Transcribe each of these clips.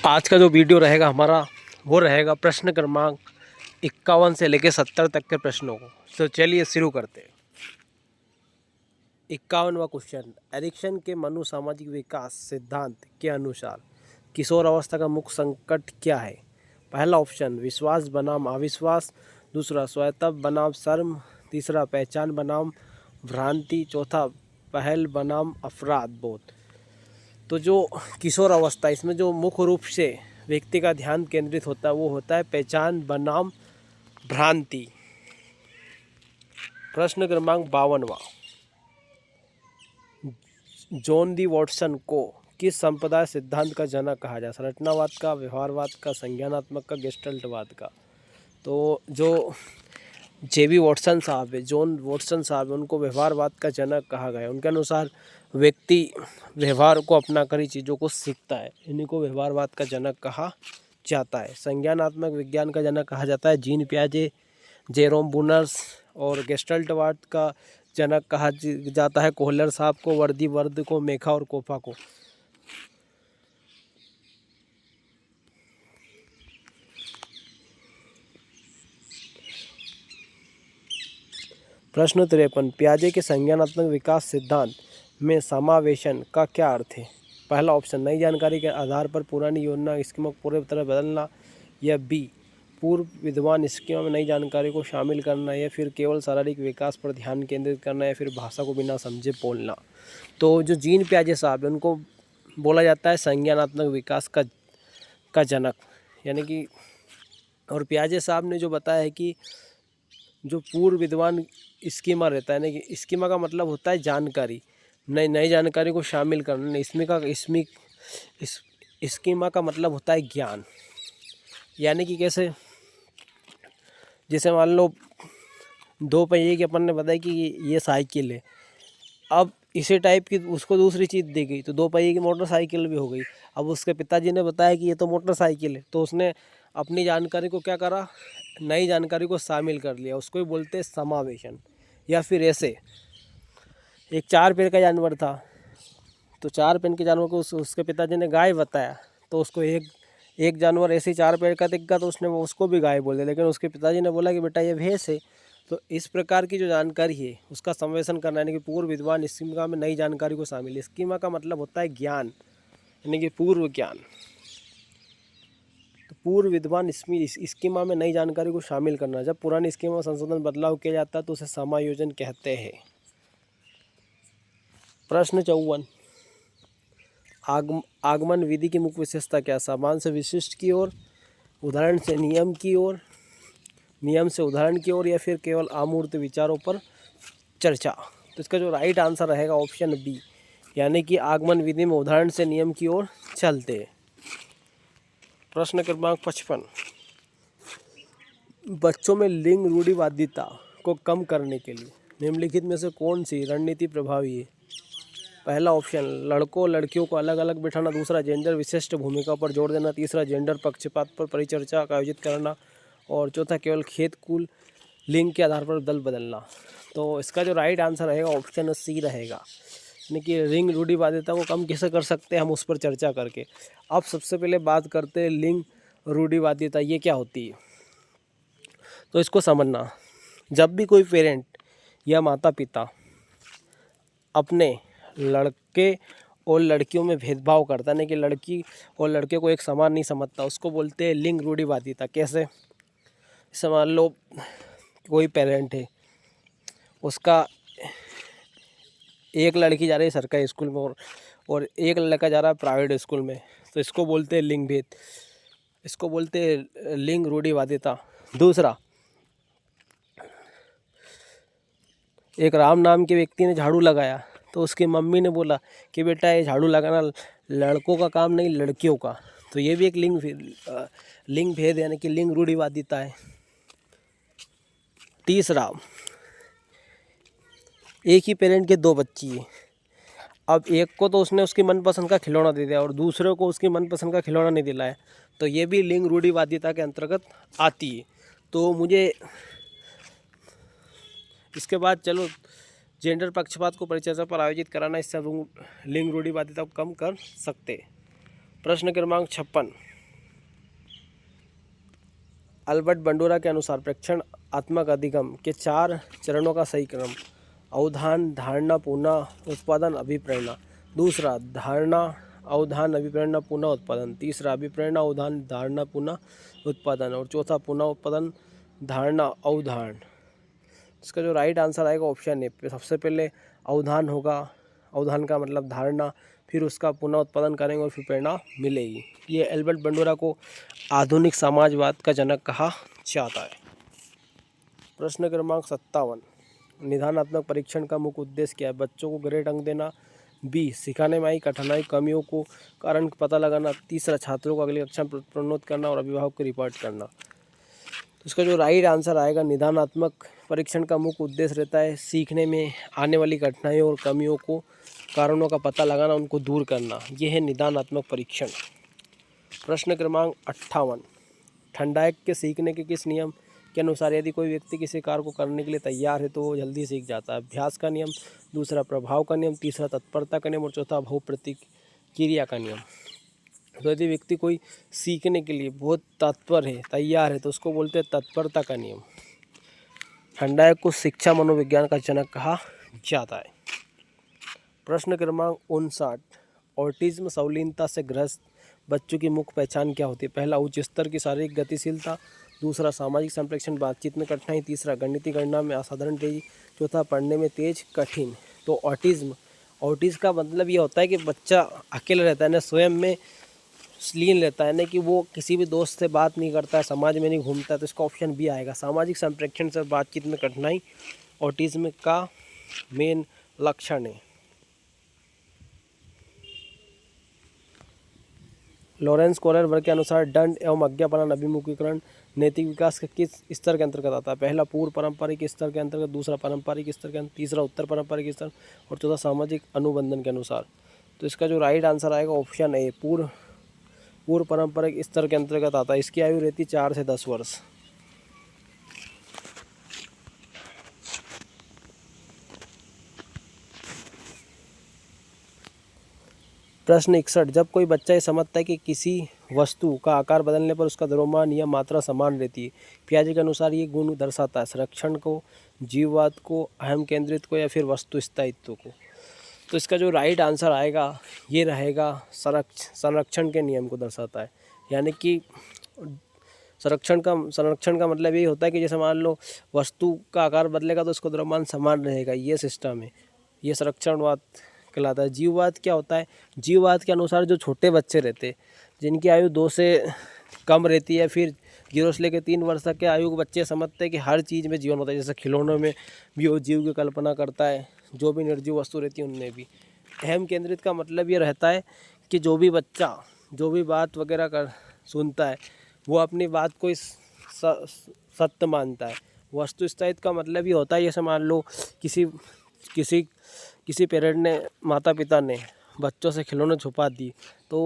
आज का जो वीडियो रहेगा हमारा वो रहेगा प्रश्न क्रमांक 51 से लेकर 70 तक के प्रश्नों को। तो चलिए शुरू करते हैं। 51वां क्वेश्चन, एरिक्सन के मनोसामाजिक विकास सिद्धांत के अनुसार किशोर अवस्था का मुख्य संकट क्या है? पहला ऑप्शन विश्वास बनाम अविश्वास, दूसरा स्वायत्तता बनाम शर्म, तीसरा पहचान बनाम भ्रांति, चौथा पहल बनाम अपराध बोध। तो जो किशोर अवस्था, इसमें जो मुख्य रूप से व्यक्ति का ध्यान केंद्रित होता है वो होता है पहचान बनाम भ्रांति। प्रश्न क्रमांक 52वां, जॉन डी वॉटसन को किस संप्रदाय सिद्धांत का जनक कहा जाए? संरचनावाद का, व्यवहारवाद का, संज्ञानात्मक का, गेस्टल्टवाद का। तो जो जेबी वॉटसन साहब है, जॉन वॉटसन साहब है, उनको व्यवहारवाद का जनक कहा गया। उनके अनुसार व्यक्ति व्यवहार को अपना कर ही चीज़ों को सीखता है, इन्हीं को व्यवहारवाद का जनक कहा जाता है। संज्ञानात्मक विज्ञान का जनक कहा जाता है जीन पियाजे, जेरोम बुनर्स, और गेस्टल्टवाद का जनक कहा जाता है कोहलर साहब को, वर्दी वर्द को, मेखा और कोफा को। प्रश्न 53, पियाजे के संज्ञानात्मक विकास सिद्धांत में समावेशन का क्या अर्थ है? पहला ऑप्शन नई जानकारी के आधार पर पुरानी योजना स्कीमा पूरे तरह बदलना, या बी पूर्व विद्वान स्कीमा में नई जानकारी को शामिल करना, या फिर केवल शारीरिक विकास पर ध्यान केंद्रित करना, या फिर भाषा को बिना समझे बोलना। तो जो जीन पियाजे साहब है उनको बोला जाता है संज्ञानात्मक विकास का जनक, यानी कि, और पियाजे साहब ने जो बताया है कि जो पूर्व विद्वान स्कीमा रहता है ना, कि स्कीमा का मतलब होता है जानकारी, नई जानकारी को शामिल करना। स्कीमा का मतलब होता है ज्ञान, यानी कि कैसे, जैसे मान लो दो पहिए की अपन ने बताया कि ये साइकिल है, अब इसी टाइप की उसको दूसरी चीज़ दी गई तो दो पहिए की मोटरसाइकिल भी हो गई। अब उसके पिताजी ने बताया कि ये तो मोटरसाइकिल है, तो उसने अपनी जानकारी को क्या करा, नई जानकारी को शामिल कर लिया, उसको ही बोलते हैं समावेशन। या फिर ऐसे एक 4 पैर का जानवर था, तो 4 पैर के जानवर को उसके पिताजी ने गाय बताया, तो उसको एक जानवर ऐसे 4 पैर का दिख गया तो उसने उसको भी गाय बोल दिया, लेकिन उसके पिताजी ने बोला कि बेटा ये भैंस है। तो इस प्रकार की जो जानकारी है उसका संवेशन करना, यानी कि पूर्व विद्वान स्कीमा में नई जानकारी को शामिल। स्कीमा का मतलब होता है ज्ञान, यानी कि पूर्व ज्ञान। तो पूर्व विद्वान स्कीमा में नई जानकारी को शामिल करना, जब पुरानी स्कीमा में संशोधन बदलाव किया जाता है तो उसे समायोजन कहते हैं। प्रश्न 54, आगमन विधि की मुख्य विशेषता क्या? सामान्य से विशिष्ट की ओर, उदाहरण से नियम की ओर, नियम से उदाहरण की ओर, या फिर केवल अमूर्त विचारों पर चर्चा। तो इसका जो राइट आंसर रहेगा ऑप्शन बी, यानी कि आगमन विधि में उदाहरण से नियम की ओर चलते हैं। प्रश्न क्रमांक 55, बच्चों में लिंग रूढ़िवादिता को कम करने के लिए निम्नलिखित में से कौन सी रणनीति प्रभावी है? पहला ऑप्शन लड़कों लड़कियों को अलग अलग बिठाना, दूसरा जेंडर विशिष्ट भूमिका पर जोर देना, तीसरा जेंडर पक्षपात पर परिचर्चा का आयोजित करना, और चौथा केवल खेत कुल लिंग के आधार पर दल बदलना। तो इसका जो राइट आंसर रहेगा ऑप्शन सी रहेगा, यानी कि लिंग रूढ़िवादिता को कम कैसे कर सकते हैं हम उस पर चर्चा करके। अब सबसे पहले बात करते हैं लिंग रूढ़िवादिता ये क्या होती है। तो इसको समझना, जब भी कोई पेरेंट या माता पिता अपने लड़के और लड़कियों में भेदभाव करता है, कि लड़की और लड़के को एक समान नहीं समझता, उसको बोलते हैं लिंग रूढ़िवादिता। कैसे? जैसे मान लो कोई पेरेंट है, उसका एक लड़की जा रही है सरकारी स्कूल में और एक लड़का जा रहा है प्राइवेट स्कूल में, तो इसको बोलते हैं लिंग भेद, इसको बोलते हैं लिंग रूढ़िवादिता। दूसरा, एक राम नाम के व्यक्ति ने झाड़ू लगाया, तो उसकी मम्मी ने बोला कि बेटा ये झाड़ू लगाना लड़कों का काम नहीं लड़कियों का, तो ये भी एक लिंग भेद यानी कि लिंग रूढ़िवादिता है। तीसरा, एक ही पेरेंट के दो बच्ची है, अब एक को तो उसने उसकी मनपसंद का खिलौना दे दिया और दूसरे को उसकी मनपसंद का खिलौना नहीं दिलाया, तो ये भी लिंग रूढ़िवादिता के अंतर्गत आती है। तो मुझे इसके बाद चलो जेंडर पक्षपात को परिचर्चा पर आयोजित कराना, इससे लिंग रूढ़िवादिता को कम कर सकते। प्रश्न क्रमांक 56, अल्बर्ट बंडूरा के अनुसार प्रेक्षणात्मक अधिगम के 4 चरणों का सही क्रम: अवधान, धारणा, पुनः उत्पादन, अभिप्रेरणा। दूसरा, धारणा, अवधान, अभिप्रेरणा, पुनः उत्पादन। तीसरा, अभिप्रेरणा, अवधान, धारणा, पुनः उत्पादन। और चौथा, पुनः उत्पादन, धारणा, अवधान। इसका जो राइट आंसर आएगा ऑप्शन ए। सबसे पहले अवधान होगा, अवधान का मतलब धारणा, फिर उसका पुनः उत्पादन करेंगे और फिर प्रेरणा मिलेगी। ये एल्बर्ट बंडूरा को आधुनिक समाजवाद का जनक कहा जाता है। प्रश्न क्रमांक 57, निदानात्मक परीक्षण का मुख्य उद्देश्य क्या है? बच्चों को ग्रेड अंक देना, बी सिखाने में आई कठिनाई कमियों को कारण पता लगाना, तीसरा छात्रों को अगली कक्षा में प्रोन्नत करना और अभिभावक को रिपोर्ट करना। तो इसका जो राइट आंसर आएगा, निदानात्मक परीक्षण का मुख्य उद्देश्य रहता है सीखने में आने वाली कठिनाइयों और कमियों को कारणों का पता लगाना, उनको दूर करना। यह है निदानात्मक परीक्षण। प्रश्न क्रमांक 58, थर्नडाइक के सीखने के किस नियम के अनुसार यदि कोई व्यक्ति किसी कार्य को करने के लिए तैयार है तो वो जल्दी सीख जाता है? अभ्यास का नियम, दूसरा प्रभाव का नियम, तीसरा तत्परता का नियम और चौथा बहुप्रतिक्रिया का नियम। तो यदि व्यक्ति कोई सीखने के लिए बहुत तत्पर है, तैयार है, तो उसको बोलते हैं तत्परता का नियम। थर्नडाइक को शिक्षा मनोविज्ञान का जनक कहा जाता है। प्रश्न क्रमांक 59, ऑटिज्म संलीनता से ग्रस्त बच्चों की मुख्य पहचान क्या होती है? पहला, उच्च स्तर की शारीरिक गतिशीलता, दूसरा सामाजिक संप्रेषण बातचीत में कठिनाई, तीसरा गणितीय गणना में असाधारण तेजी, चौथा पढ़ने में तेज कठिन। तो ऑटिज्म का मतलब ये होता है कि बच्चा अकेला रहता है ना, स्वयं में लीन रहता है ना, कि वो किसी भी दोस्त से बात नहीं करता है, समाज में नहीं घूमता है। तो इसका ऑप्शन बी आएगा, सामाजिक संप्रेषण से बातचीत में कठिनाई ऑटिज्म का मेन लक्षण है। लॉरेंस कोलर वर्ग के अनुसार दंड एवं आज्ञापालन अभिमुखीकरण नैतिक विकास के किस स्तर के अंतर्गत आता है? पहला, पूर्व पारंपरिक स्तर के अंतर्गत, दूसरा पारंपरिक स्तर के अंतर्गत, तीसरा उत्तर पारंपरिक स्तर और चौथा सामाजिक अनुबंधन के अनुसार। तो इसका जो राइट आंसर आएगा ऑप्शन ए, पूर्व पारंपरिक स्तर के अंतर्गत आता है। इसकी आयु रहती 4 से 10 वर्ष। प्रश्न 61, जब कोई बच्चा ये समझता है कि किसी वस्तु का आकार बदलने पर उसका द्रव्यमान या मात्रा समान रहती है, पियाजे के अनुसार ये गुण दर्शाता है संरक्षण को, जीववाद को, अहम केंद्रित को या फिर वस्तु स्थायित्व को। तो इसका जो राइट आंसर आएगा ये रहेगा संरक्षण के नियम को दर्शाता है। यानी कि संरक्षण का मतलब ये होता है कि जैसे मान लो वस्तु का आकार बदलेगा तो उसका द्रव्यमान समान रहेगा, ये सिस्टम है, ये संरक्षणवाद कहलाता है। जीववाद क्या होता है? जीववाद के अनुसार जो छोटे बच्चे रहते हैं जिनकी आयु 2 से कम रहती है, फिर 0 से लेकर 3 वर्ष तक के आयु के बच्चे समझते हैं कि हर चीज़ में जीवन होता है। जैसे खिलौनों में भी वो जीव की कल्पना करता है, जो भी निर्जीव वस्तु रहती है उनमें भी। अहम केंद्रित का मतलब ये रहता है कि जो भी बच्चा जो भी बात वगैरह सुनता है वो अपनी बात को सत्य मानता है। वस्तु स्थायित्व का मतलब ये होता है, जैसे मान लो किसी पेरेंट ने, माता पिता ने बच्चों से खिलौने छुपा दी तो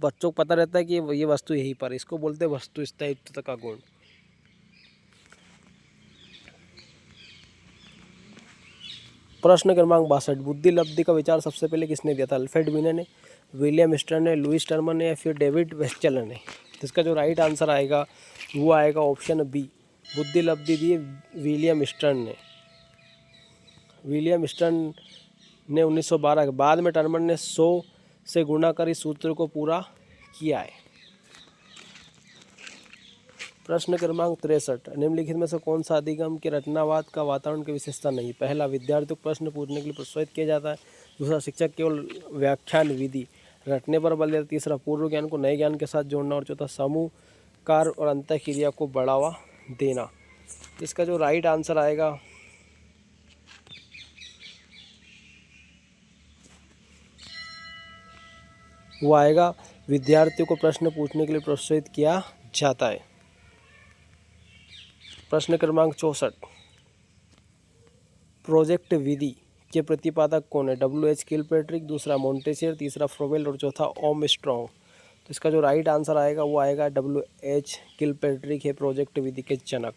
बच्चों को पता रहता है कि ये वस्तु यहीं पर, इसको बोलते हैं वस्तु स्थायित्व का गुण। प्रश्न क्रमांक 62, बुद्धि लब्धि का विचार सबसे पहले किसने दिया था? अल्फ्रेड बिने ने, विलियम स्टर्न ने, लुईस टर्मर ने या फिर डेविड वेस्टलर ने? तो इसका जो राइट आंसर आएगा वो आएगा ऑप्शन बी, बुद्धि लब्धि दी विलियम स्टर्न ने। विलियम स्टर्न ने 1912 के बाद में टर्मर ने 100 से गुणा कर इस सूत्र को पूरा किया है। प्रश्न क्रमांक 63, निम्नलिखित में से कौन सा अधिगम के रचनावाद का वातावरण की विशेषता नहीं? पहला, विद्यार्थियों को प्रश्न पूछने के लिए प्रोत्साहित किया जाता है, दूसरा, शिक्षक केवल व्याख्यान विधि रटने पर बल देता, तीसरा, पूर्व ज्ञान को नए ज्ञान के साथ जोड़ना और चौथा, समूह कार्य और अंतःक्रिया को बढ़ावा देना। तो इसका जो राइट आंसर आएगा वो आएगा, विद्यार्थियों को प्रश्न पूछने के लिए प्रोत्साहित किया जाता है। प्रश्न क्रमांक 64, प्रोजेक्ट विधि के प्रतिपादक कौन है? W.H. किलपैट्रिक, दूसरा मोंटेसियर, तीसरा फ्रोबेल और चौथा आर्मस्ट्रॉन्ग। तो इसका जो राइट आंसर आएगा वो आएगा W.H. किलपैट्रिक है प्रोजेक्ट विधि के जनक।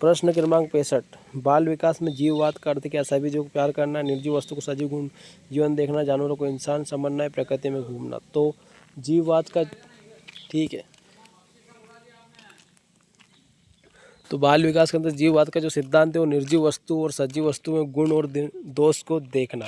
प्रश्न क्रमांक 65, बाल विकास में जीववाद का अर्थ क्या? सभी जीवों को प्यार करना, निर्जीव वस्तु को सजीव गुण जीवन देखना, जानवरों को इंसान समझना है, प्रकृति में घूमना। तो जीववाद का, ठीक है, तो बाल विकास के अंदर जीववाद का जो सिद्धांत है वो निर्जीव वस्तु और सजीव वस्तु में गुण और दोष को देखना।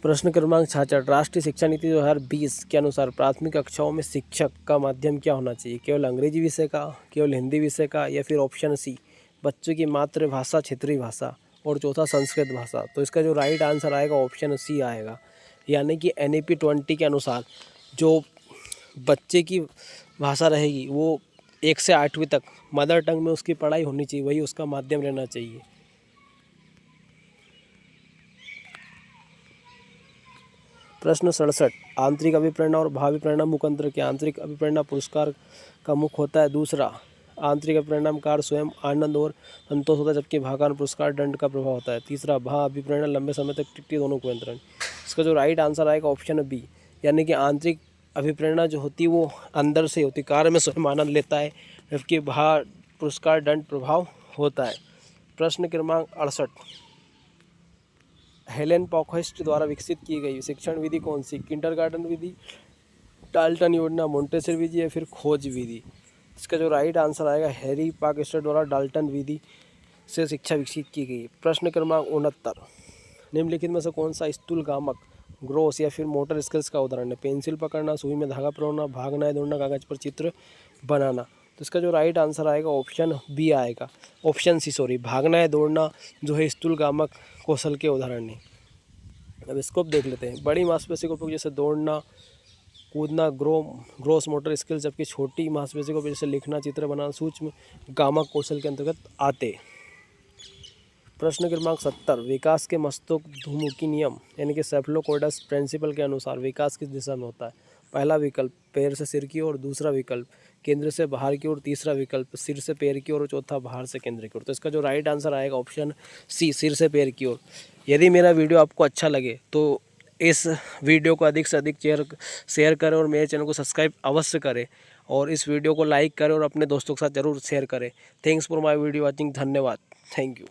प्रश्न क्रमांक 66, राष्ट्रीय शिक्षा नीति 2020 के अनुसार प्राथमिक कक्षाओं में शिक्षक का माध्यम क्या होना चाहिए? केवल अंग्रेजी विषय का, केवल हिंदी विषय का, या फिर ऑप्शन सी बच्चों की मातृभाषा क्षेत्रीय भाषा, और चौथा संस्कृत भाषा। तो इसका जो राइट आंसर आएगा ऑप्शन सी आएगा, यानी कि NEP 20 के अनुसार जो बच्चे की भाषा रहेगी वो 1 से 8वीं तक मदर टंग में उसकी पढ़ाई होनी चाहिए, वही उसका माध्यम रहना चाहिए। प्रश्न 67, आंतरिक अभिप्रेरणा और भावी प्रेरणा मुख अंतर क्या? आंतरिक अभिप्रेरणा पुरस्कार का मुख होता है। दूसरा, आंतरिक अभिप्रेरणाकार स्वयं आनंद और संतोष होता है, जबकि भाकान पुरस्कार दंड का प्रभाव होता है। तीसरा, भा अभिप्रेरणा लंबे समय तक टिकती है, दोनों को नियंत्रण। इसका जो राइट आंसर आएगा ऑप्शन बी, यानी कि आंतरिक अभिप्रेरणा जो होती है वो अंदर से होती, कार्य में स्वयं आनंद लेता है, जबकि भा पुरस्कार दंड प्रभाव होता है। प्रश्न क्रमांक 68, हेलेन पॉकहॉस्ट द्वारा विकसित की गई शिक्षण विधि कौन सी? किंडरगार्टन विधि, डाल्टन योजना, मोंटेसरी विधि, या फिर खोज विधि। इसका जो राइट आंसर आएगा हैरी पॉकहॉस्ट द्वारा डाल्टन विधि से शिक्षा विकसित की गई। प्रश्न क्रमांक 69, निम्नलिखित में से कौन सा स्थूलगामक ग्रोस या फिर मोटर स्किल्स का उदाहरण है? पेंसिल पकड़ना, सुई में धागा पिरोना, भागना या दौड़ना, कागज पर चित्र बनाना। तो इसका जो राइट आंसर आएगा ऑप्शन बी आएगा, ऑप्शन सी सॉरी, भागना या दौड़ना जो है स्थूलगामक कौशल के उदाहरण है। अब इसको देख लेते हैं। बड़ी मांसपेशी को जैसे दौड़ना, कूदना ग्रोस मोटर स्किल्स, जबकि छोटी मांसपेशी को जैसे लिखना, चित्र बनाना सूक्ष्म गामक कौशल के अंतर्गत आते। प्रश्न क्रमांक 70, विकास के मस्तकोद्मुखी नियम यानी कि सेफलोपोइडस प्रिंसिपल के अनुसार विकास किस दिशा में होता है? पहला विकल्प पैर से सिर की ओर, दूसरा विकल्प केंद्र से बाहर की ओर, तीसरा विकल्प सिर से पैर की ओर, और चौथा बाहर से केंद्र की ओर। तो इसका जो राइट आंसर आएगा ऑप्शन सी, सिर से पैर की ओर। यदि मेरा वीडियो आपको अच्छा लगे तो इस वीडियो को अधिक से अधिक शेयर करें और मेरे चैनल को सब्सक्राइब अवश्य करें, और इस वीडियो को लाइक करें और अपने दोस्तों के साथ ज़रूर शेयर करें। Thanks for my video watching. धन्यवाद। Thank you.